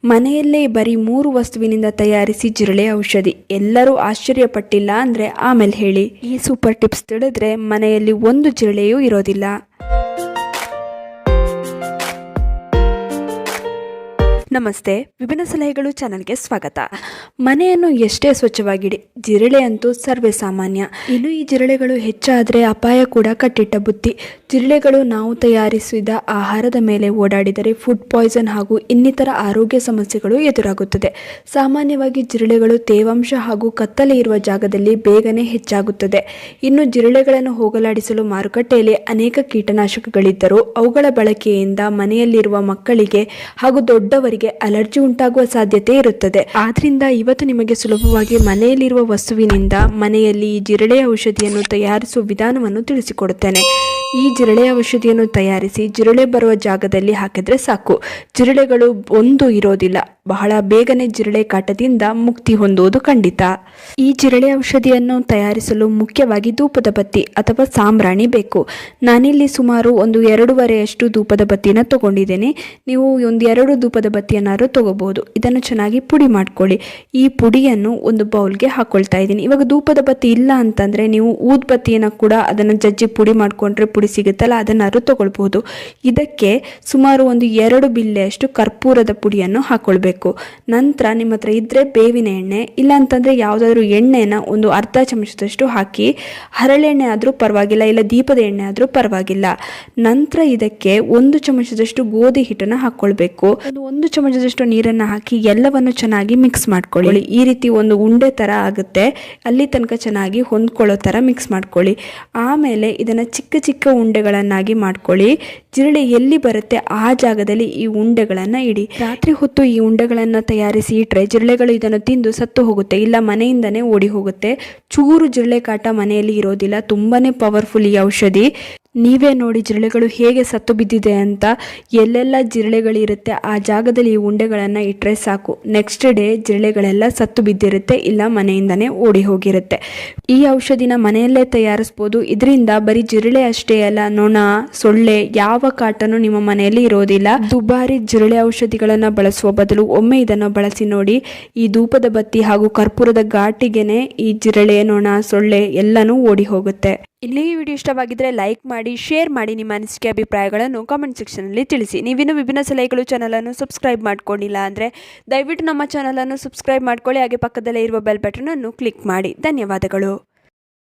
ಮನೆಯಲ್ಲೇ ಬರೀ 3 ವಸ್ತುವಿನಿಂದ ತಯಾರಿಸಿ ಜಿರಳೆ ಔಷಧಿ. ಎಲ್ಲರೂ ಆಶ್ಚರ್ಯಪಟ್ಟಿಲ್ಲ ಅಂದರೆ ಆಮೇಲೆ ಹೇಳಿ. ಈ ಸೂಪರ್ ಟಿಪ್ಸ್ ತಿಳಿದ್ರೆ ಮನೆಯಲ್ಲಿ ಒಂದು ಜಿರಳೆಯೂ ಇರೋದಿಲ್ಲ. ನಮಸ್ತೆ, ವಿಭಿನ್ನ ಸಲಹೆಗಳು ಚಾನಲ್ಗೆ ಸ್ವಾಗತ. ಮನೆಯನ್ನು ಎಷ್ಟೇ ಸ್ವಚ್ಛವಾಗಿಡಿ, ಜಿರಳೆ ಅಂತೂ ಸರ್ವೇ ಸಾಮಾನ್ಯ. ಇನ್ನು ಈ ಜಿರಳೆಗಳು ಹೆಚ್ಚಾದರೆ ಅಪಾಯ ಕೂಡ ಕಟ್ಟಿಟ್ಟ ಬುತ್ತಿ. ಜಿರಳೆಗಳು ನಾವು ತಯಾರಿಸಿದ ಆಹಾರದ ಮೇಲೆ ಓಡಾಡಿದರೆ ಫುಡ್ ಪಾಯ್ಸನ್ ಹಾಗೂ ಇನ್ನಿತರ ಆರೋಗ್ಯ ಸಮಸ್ಯೆಗಳು ಎದುರಾಗುತ್ತದೆ. ಸಾಮಾನ್ಯವಾಗಿ ಜಿರಳೆಗಳು ತೇವಾಂಶ ಹಾಗೂ ಕತ್ತಲೆ ಇರುವ ಜಾಗದಲ್ಲಿ ಬೇಗನೆ ಹೆಚ್ಚಾಗುತ್ತದೆ. ಇನ್ನು ಜಿರಳೆಗಳನ್ನು ಹೋಗಲಾಡಿಸಲು ಮಾರುಕಟ್ಟೆಯಲ್ಲಿ ಅನೇಕ ಕೀಟನಾಶಕಗಳಿದ್ದರೂ ಅವುಗಳ ಬಳಕೆಯಿಂದ ಮನೆಯಲ್ಲಿರುವ ಮಕ್ಕಳಿಗೆ ಹಾಗೂ ದೊಡ್ಡವರಿಗೆ ಅಲರ್ಜಿ ಉಂಟಾಗುವ ಸಾಧ್ಯತೆ ಇರುತ್ತದೆ. ಆದ್ರಿಂದ ಇವತ್ತು ನಿಮಗೆ ಸುಲಭವಾಗಿ ಮನೆಯಲ್ಲಿರುವ ವಸ್ತುವಿನಿಂದ ಮನೆಯಲ್ಲಿ ಈ ಜಿರಳೆ ಔಷಧಿಯನ್ನು ತಯಾರಿಸುವ ವಿಧಾನವನ್ನು ತಿಳಿಸಿಕೊಡುತ್ತೇನೆ. ಈ ಜಿರಳೆ ಔಷಧಿಯನ್ನು ತಯಾರಿಸಿ ಜಿರಳೆ ಬರುವ ಜಾಗದಲ್ಲಿ ಹಾಕಿದ್ರೆ ಸಾಕು, ಜಿರಳೆಗಳು ಒಂದು ಇರೋದಿಲ್ಲ. ಬಹಳ ಬೇಗನೆ ಜಿರಳೆ ಕಾಟದಿಂದ ಮುಕ್ತಿ ಹೊಂದುವುದು ಖಂಡಿತ. ಈ ಜಿರಳೆ ಔಷಧಿಯನ್ನು ತಯಾರಿಸಲು ಮುಖ್ಯವಾಗಿ ಧೂಪದ ಬತ್ತಿ ಅಥವಾ ಸಾಂಬ್ರಾಣಿ ಬೇಕು. ನಾನಿಲ್ಲಿ ಸುಮಾರು 1-2.5 ಧೂಪದ ಬತ್ತಿನ ತಗೊಂಡಿದ್ದೇನೆ. ನೀವು 1-2 ಧೂಪದ ಬತ್ತಿಯನ್ನಾರು ತಗೋಬಹುದು. ಇದನ್ನು ಚೆನ್ನಾಗಿ ಪುಡಿ ಮಾಡ್ಕೊಳ್ಳಿ. ಈ ಪುಡಿಯನ್ನು ಒಂದು ಬೌಲ್ಗೆ ಹಾಕೊಳ್ತಾ ಇದ್ದೀನಿ. ಇವಾಗ ಧೂಪದ ಬತ್ತಿ ಇಲ್ಲ ಅಂತಂದ್ರೆ ನೀವು ಊದ್ ಬತ್ತಿಯನ್ನು ಕೂಡ ಅದನ್ನು ಜಜ್ಜಿ ಪುಡಿ ಮಾಡ್ಕೊಂಡ್ರೆ ಪುಡಿ ಸಿಗುತ್ತಲ್ಲ, ಅದನ್ನಾರು ತಗೊಳ್ಬಹುದು. ಇದಕ್ಕೆ ಸುಮಾರು 2 ಬಿಲ್ಲೆಯಷ್ಟು ಕರ್ಪೂರದ ಪುಡಿಯನ್ನು ಹಾಕೊಳ್ಬೇಕು. ನಂತರ ನಿಮ್ಮ ಹತ್ರ ಇದ್ರೆ ಬೇವಿನ ಎಣ್ಣೆ, ಇಲ್ಲ ಅಂತಂದ್ರೆ ಯಾವುದಾದ್ರೂ ಎಣ್ಣೆನ ಒಂದು ಅರ್ಧ ಚಮಚದಷ್ಟು ಹಾಕಿ, ಹರಳೆಣ್ಣೆ ಆದ್ರೂ ಪರವಾಗಿಲ್ಲ, ಇಲ್ಲ ದೀಪದ ಎಣ್ಣೆ ಆದ್ರೂ ಪರವಾಗಿಲ್ಲ. ನಂತರ ಇದಕ್ಕೆ 1 ಚಮಚದಷ್ಟು ಗೋಧಿ ಹಿಟ್ಟನ್ನು ಹಾಕೊಳ್ಬೇಕು. 1 ಚಮಚದಷ್ಟು ನೀರನ್ನು ಹಾಕಿ ಎಲ್ಲವನ್ನು ಚೆನ್ನಾಗಿ ಮಿಕ್ಸ್ ಮಾಡ್ಕೊಳ್ಳಿ. ಈ ರೀತಿ ಒಂದು ಉಂಡೆ ತರ ಆಗುತ್ತೆ, ಅಲ್ಲಿ ತನಕ ಚೆನ್ನಾಗಿ ಹೊಂದ್ಕೊಳ್ಳೋ ತರ ಮಿಕ್ಸ್ ಮಾಡ್ಕೊಳ್ಳಿ. ಆಮೇಲೆ ಇದನ್ನ ಚಿಕ್ಕ ಚಿಕ್ಕ ಉಂಡೆಗಳನ್ನಾಗಿ ಮಾಡ್ಕೊಳ್ಳಿ. ಜಿರಳೆ ಎಲ್ಲಿ ಬರುತ್ತೆ ಆ ಜಾಗದಲ್ಲಿ ಈ ಉಂಡೆಗಳನ್ನ ಇಡಿ. ರಾತ್ರಿ ಹೊತ್ತು ಈ ಉಂಡೆಗಳನ್ನ ತಯಾರಿಸಿ ಇಟ್ರೆ ಜಿರಳೆಗಳು ಇದನ್ನು ತಿಂದು ಸತ್ತು ಹೋಗುತ್ತೆ, ಇಲ್ಲ ಮನೆಯಿಂದನೇ ಓಡಿ ಹೋಗುತ್ತೆ. ಚೂರು ಜಿರಳೆ ಕಾಟ ಮನೆಯಲ್ಲಿ ಇರೋದಿಲ್ಲ. ತುಂಬಾನೇ ಪವರ್ಫುಲ್ ಈ ಔಷಧಿ. ನೀವೇ ನೋಡಿ ಜಿರಳೆಗಳು ಹೇಗೆ ಸತ್ತು ಬಿದ್ದಿದೆ ಅಂತ. ಎಲ್ಲೆಲ್ಲ ಜಿರಳೆಗಳಿರುತ್ತೆ ಆ ಜಾಗದಲ್ಲಿ ಈ ಉಂಡೆಗಳನ್ನು ಇಟ್ಟರೆ ಸಾಕು, ನೆಕ್ಸ್ಟ್ ಡೇ ಜಿರಳೆಗಳೆಲ್ಲ ಸತ್ತು ಬಿದ್ದಿರುತ್ತೆ, ಇಲ್ಲ ಮನೆಯಿಂದನೇ ಓಡಿ ಹೋಗಿರುತ್ತೆ. ಈ ಔಷಧಿನ ಮನೆಯಲ್ಲೇ ತಯಾರಿಸ್ಬೋದು. ಇದರಿಂದ ಬರೀ ಜಿರಳೆ ಅಷ್ಟೇ ಅಲ್ಲ, ನೊಣ, ಸೊಳ್ಳೆ ಯಾವ ಕಾಟನೂ ನಿಮ್ಮ ಮನೆಯಲ್ಲಿ ಇರೋದಿಲ್ಲ. ದುಬಾರಿ ಜಿರಳೆ ಔಷಧಿಗಳನ್ನು ಬಳಸುವ ಬದಲು ಒಮ್ಮೆ ಇದನ್ನು ಬಳಸಿ ನೋಡಿ. ಈ ಧೂಪದ ಬತ್ತಿ ಹಾಗೂ ಕರ್ಪೂರದ ಘಾಟಿಗೆನೆ ಈ ಜಿರಳೆ, ನೊಣ, ಸೊಳ್ಳೆ ಎಲ್ಲನೂ ಓಡಿ ಹೋಗುತ್ತೆ. ಇಲ್ಲಿ ಈ ವಿಡಿಯೋ ಇಷ್ಟವಾಗಿದ್ದರೆ ಲೈಕ್ ಮಾಡಿ, ಶೇರ್ ಮಾಡಿ. ನಿಮ್ಮ ಅನಿಸಿಕೆ ಅಭಿಪ್ರಾಯಗಳನ್ನು ಕಾಮೆಂಟ್ ಸೆಕ್ಷನಲ್ಲಿ ತಿಳಿಸಿ. ನೀವಿನ್ನೂ ವಿಭಿನ್ನ ಸಲಹೆಗಳು ಚಾನಲನ್ನು ಸಬ್ಸ್ಕ್ರೈಬ್ ಮಾಡ್ಕೊಂಡಿಲ್ಲ ಅಂದರೆ ದಯವಿಟ್ಟು ನಮ್ಮ ಚಾನಲನ್ನು ಸಬ್ಸ್ಕ್ರೈಬ್ ಮಾಡ್ಕೊಳ್ಳಿ. ಹಾಗೆ ಪಕ್ಕದಲ್ಲೇ ಇರುವ ಬೆಲ್ ಬಟನನ್ನು ಕ್ಲಿಕ್ ಮಾಡಿ. ಧನ್ಯವಾದಗಳು.